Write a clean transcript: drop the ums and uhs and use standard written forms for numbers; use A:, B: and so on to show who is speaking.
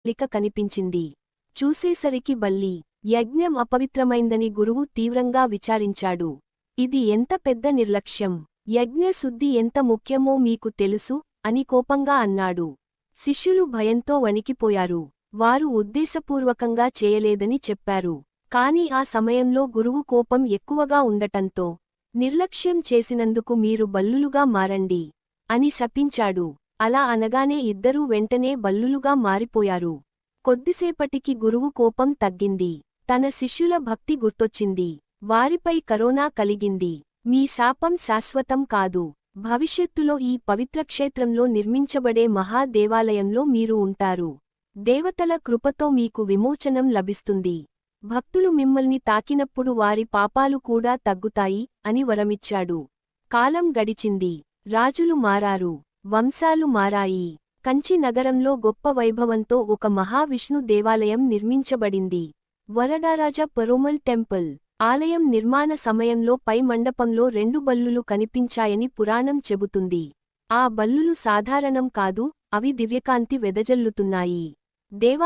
A: లిక కనిపించింది. చూసేసరికి బల్లి యజ్ఞం అపవిత్రమైందని గురువు తీవ్రంగా విచారించాడు. ఇది ఎంత పెద్ద నిర్లక్ష్యం! యజ్ఞశుద్ధి ఎంత ముఖ్యమో మీకు తెలుసు అని కోపంగా అన్నాడు. శిష్యులు భయంతో వణికిపోయారు. వారు ఉద్దేశపూర్వకంగా చేయలేదని చెప్పారు. కాని ఆ సమయంలో గురువు కోపం ఎక్కువగా ఉండటంతో, నిర్లక్ష్యం చేసినందుకు మీరు బల్లులుగా మారండి అని శపించాడు. అలా అనగానే ఇద్దరూ వెంటనే బల్లులుగా మారిపోయారు. కొద్దిసేపటికి గురువు కోపం తగ్గింది. తన శిష్యుల భక్తి గుర్తొచ్చింది. వారిపై కరుణ కలిగింది. మీ శాపం శాశ్వతం కాదు. భవిష్యత్తులో ఈ పవిత్రక్షేత్రంలో నిర్మించబడే మహా దేవాలయంలో మీరు ఉంటారు. దేవతల కృపతో మీకు విమోచనం లభిస్తుంది. భక్తులు మిమ్మల్ని తాకినప్పుడు వారి పాపాలు కూడా తగ్గుతాయి అని వరమిచ్చాడు. కాలం గడిచింది. రాజులు మారారు. వంశాలు మారాయి. కంచి నగరంలో గొప్ప వైభవంతో ఒక మహావిష్ణు దేవాలయం నిర్మించబడింది. వరదరాజ పెరుమల్ టెంపుల్. ఆలయం నిర్మాణ సమయంలో పై మండపంలో 2 బల్లులు కనిపించాయని పురాణం చెబుతుంది. ఆ బల్లులు సాధారణం కాదు, అవి దివ్యకాంతి వెదజల్లుతున్నాయి. దేవాలయం